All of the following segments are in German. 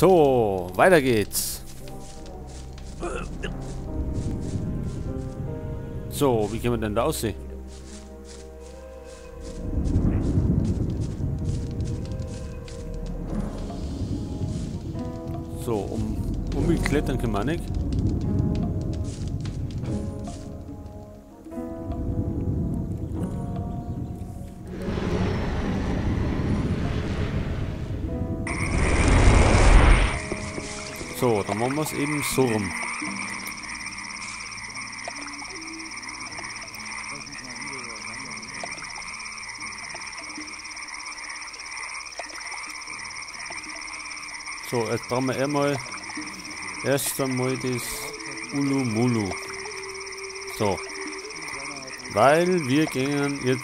So, weiter geht's. So, wie können wir denn da aussehen? So, um mich klettern können wir nicht. So, dann machen wir es eben so rum. So, jetzt brauchen wir erst einmal das Ulumulu. So. Weil wir gehen jetzt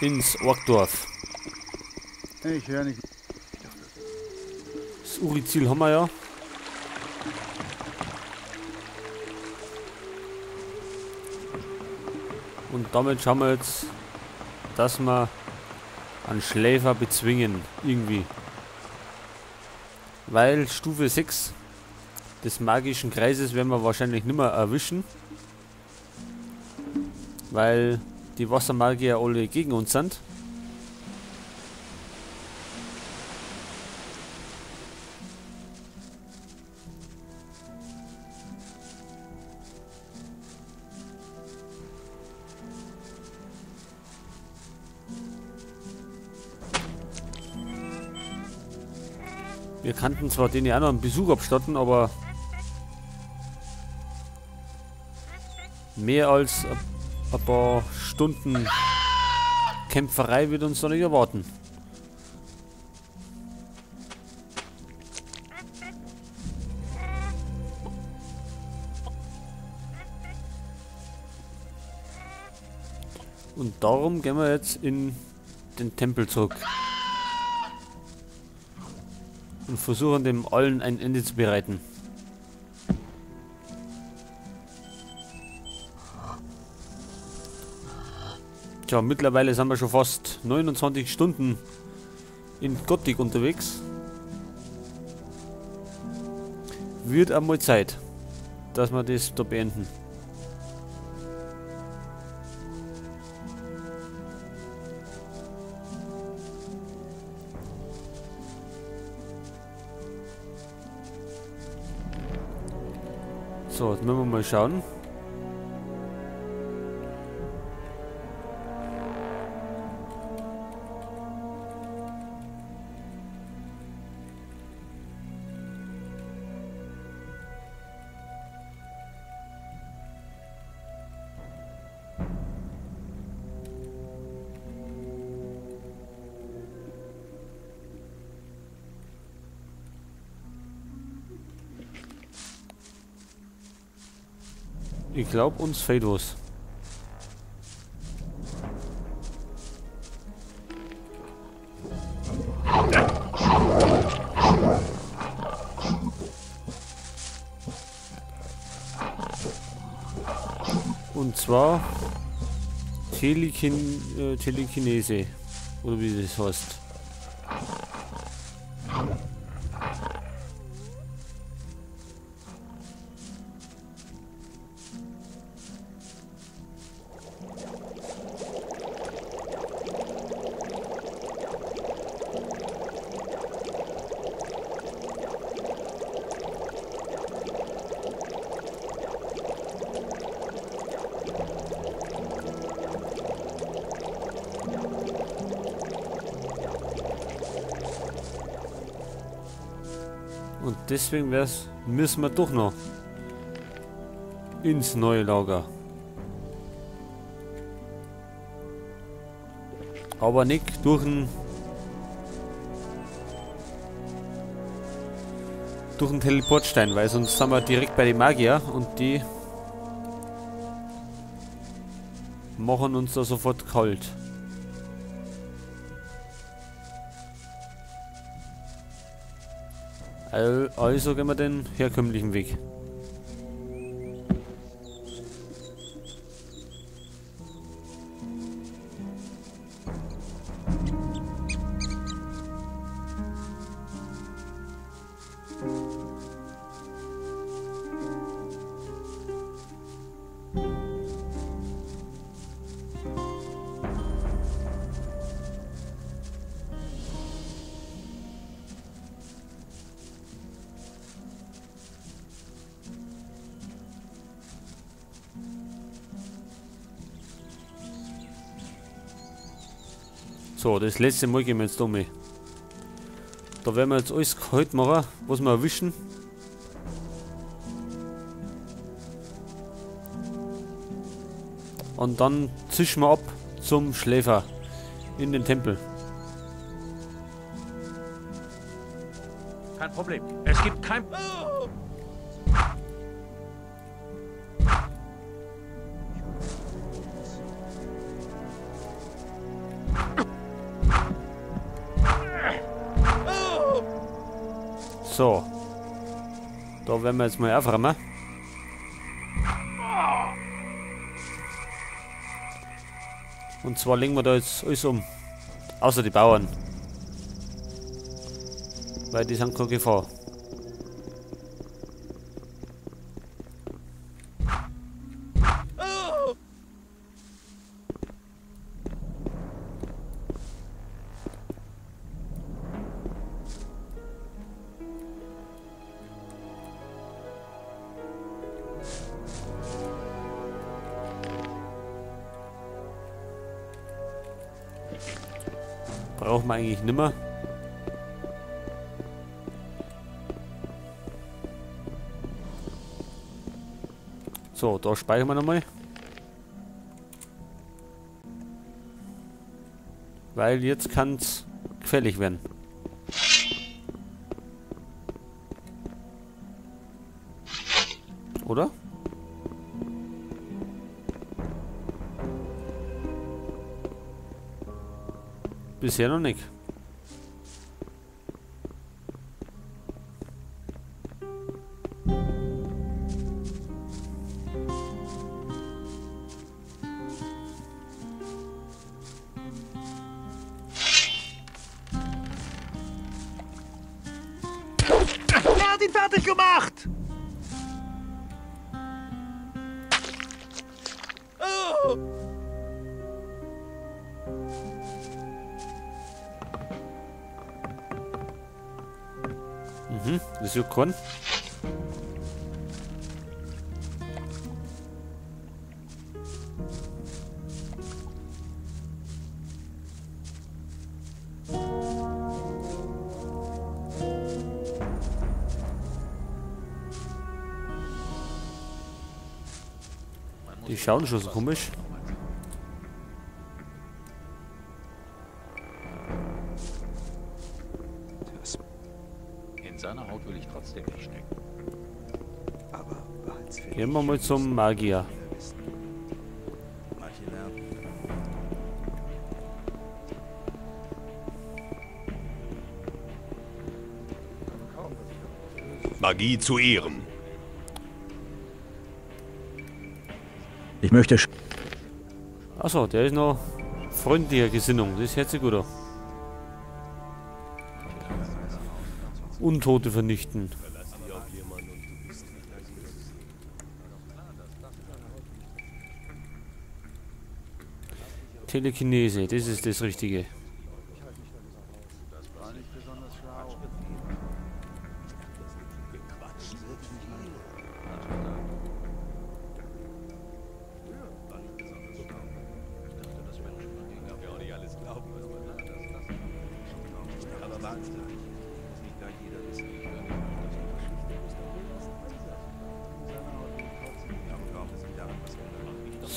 ins Orkdorf. Ich höre nicht. Das Uri-Ziel haben wir ja. Und damit schauen wir jetzt, dass wir einen Schläfer bezwingen. Irgendwie. Weil Stufe 6 des magischen Kreises werden wir wahrscheinlich nicht mehr erwischen. Weil die Wassermagier alle gegen uns sind. Wir kannten zwar den ja auch noch einen Besuch abstatten, aber mehr als ein paar Stunden Kämpferei wird uns noch nicht erwarten. Und darum gehen wir jetzt in den Tempel zurück. Und versuchen dem allen ein Ende zu bereiten. Tja, mittlerweile sind wir schon fast 29 Stunden in Gothic unterwegs. Wird einmal Zeit, dass wir das da beenden. So, jetzt müssen wir mal schauen. Ich glaube, uns fehlt was. Und zwar Telekinese. Oder wie das heißt. Und deswegen müssen wir doch noch ins neue Lager. Aber nicht durch den Teleportstein, weil sonst sind wir direkt bei den Magier und die machen uns da sofort kalt. Also gehen wir den herkömmlichen Weg. So, das letzte Mal gehen wir jetzt um. Da werden wir jetzt alles kalt machen, was wir erwischen. Und dann zischen wir ab zum Schläfer in den Tempel. Kein Problem. Es gibt kein... So. Da werden wir jetzt mal aufräumen. Und zwar legen wir da jetzt alles um. Außer die Bauern. Weil die sind keine Gefahr. Brauchen wir eigentlich nimmer. So, da speichern wir nochmal. Weil jetzt kann es gefährlich werden. Oder? Bisher noch nicht. Wer hat ihn fertig gemacht? Das juckt keinen. Die schauen schon so komisch. In seiner Haut will ich trotzdem nicht stecken. Aber Gehen wir mal zum Magier. Magie zu Ehren. Ich möchte... Achso, der ist noch freundlicher Gesinnung. Das hört sich gut an. Untote vernichten. Telekinese, das ist das Richtige.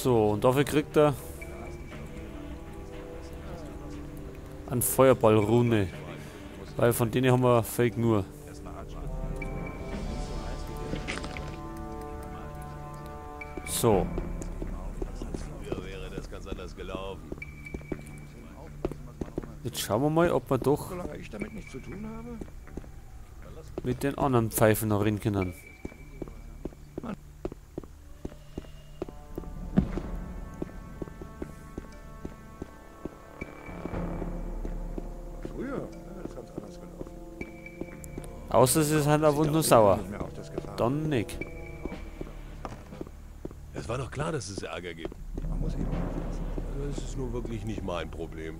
So, und dafür kriegt er einen Feuerballrune. Weil von denen haben wir Fake nur. So. Früher wäre das ganz anders gelaufen. Jetzt schauen wir mal, ob wir doch Solange ich damit nichts zu tun habe. mit den anderen Pfeifen noch rein können. Früher wäre das ganz anders gelaufen. Außer es ist halt einfach nur sauer. Nicht mehr auf das Gefahr. Dann nicht. Es war doch klar, dass es Ärger gibt. Man muss eben aufpassen. Das ist nur wirklich nicht mein Problem.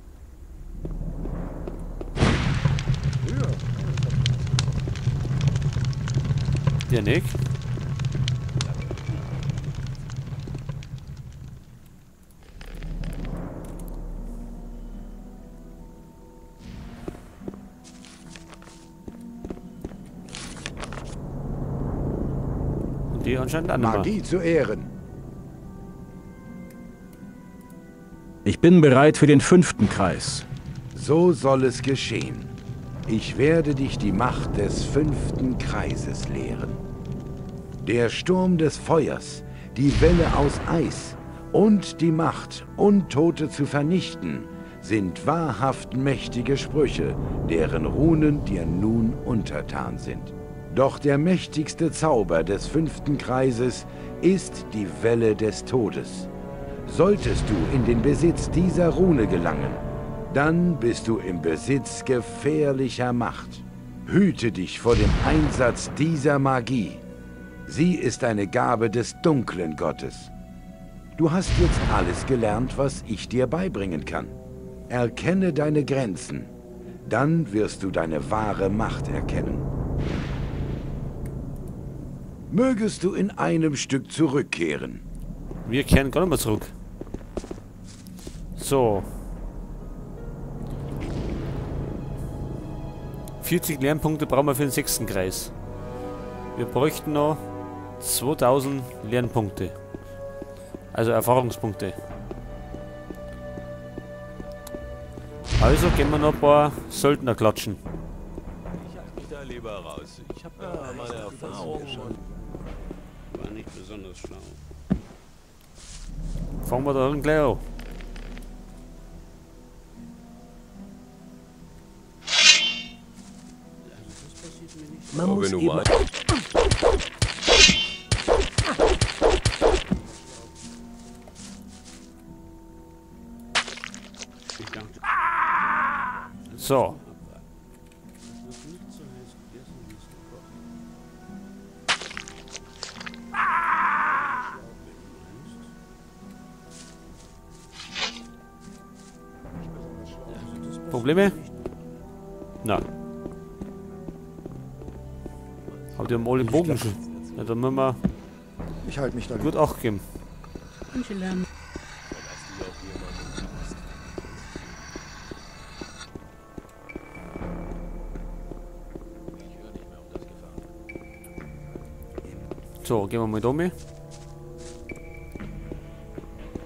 Früher. Ja, nicht? Die anscheinend auch nicht mehr. Magie zu Ehren. Ich bin bereit für den 5. Kreis. So soll es geschehen. Ich werde dich die Macht des 5. Kreises lehren. Der Sturm des Feuers, die Welle aus Eis und die Macht, Untote zu vernichten, sind wahrhaft mächtige Sprüche, deren Runen dir nun untertan sind. Doch der mächtigste Zauber des 5. Kreises ist die Welle des Todes. Solltest du in den Besitz dieser Rune gelangen, dann bist du im Besitz gefährlicher Macht. Hüte dich vor dem Einsatz dieser Magie. Sie ist eine Gabe des dunklen Gottes. Du hast jetzt alles gelernt, was ich dir beibringen kann. Erkenne deine Grenzen. Dann wirst du deine wahre Macht erkennen. Mögest du in einem Stück zurückkehren. Wir kehren gar nicht mehr zurück. So. 40 Lernpunkte brauchen wir für den 6. Kreis. Wir bräuchten noch 2000 Lernpunkte. Also Erfahrungspunkte. Also gehen wir noch ein paar Söldner klatschen. Ich halte mich da lieber raus. Ich habe ja meine Erfahrung und war nicht besonders schlau. Fangen wir da dann gleich an. Man muss wenn du eben meinst. So. Probleme? Na. Habt ihr mal den Bogen schon? Ja, dann müssen wir Ich halte mich da gut Acht geben. manche lernen. So, gehen wir mal da mit.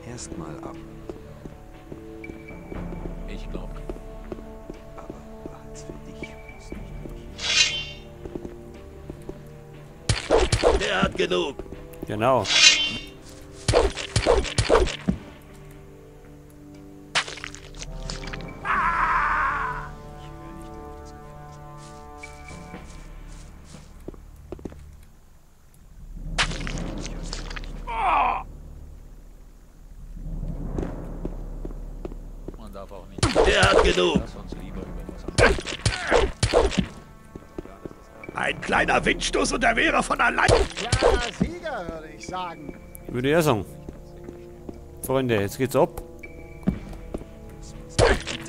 erstmal ab. Ich glaube. Aber behalt's für dich. Der hat genug. Genau. Man darf auch nicht. Der hat genug. Lass uns lieber über was anderes. Ein kleiner Windstoß und er wäre von allein. Klarer Sieger, würde ich sagen. Würde ich auch sagen. Freunde, jetzt geht's ab.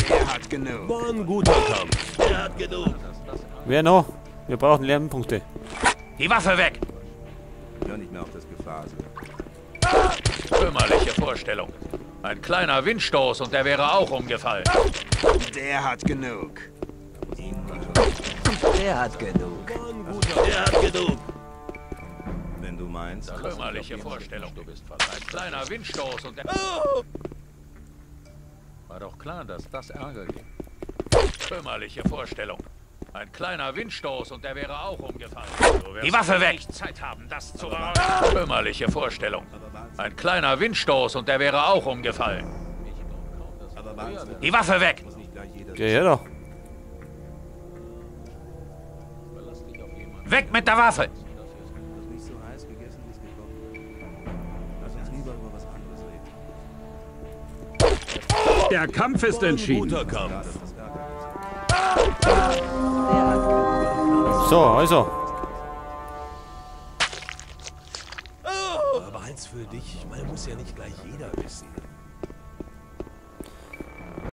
Der hat genug. War ein guter Kampf. Der hat genug. Wer noch? Wir brauchen Lernpunkte. Die Waffe weg. Hör nicht mehr auf das Gefasel. Kümmerliche Vorstellung. Ein kleiner Windstoß und der wäre auch umgefallen. Der hat genug. Der hat genug. Der hat genug. Wenn du meinst. Kümmerliche Vorstellung. Du bist ein kleiner Windstoß und der... War doch klar, dass das Ärger gibt. Kümmerliche Vorstellung. Ein kleiner Windstoß und der wäre auch umgefallen. Die Waffe weg! Nicht Zeit haben, das zu Kümmerliche Vorstellung. Ein kleiner Windstoß und der wäre auch umgefallen. Aber warte. Die Waffe weg! Muss nicht gleich jeder. Geh her doch. Weg mit der Waffe! Das nicht so heiß gegessen, wie es gekocht wird. Lass uns lieber über was anderes reden. Der Kampf ist entschieden. Guter Kampf. Der hat genug. So, also. Aber eins für dich. Ich meine, muss ja nicht gleich jeder wissen.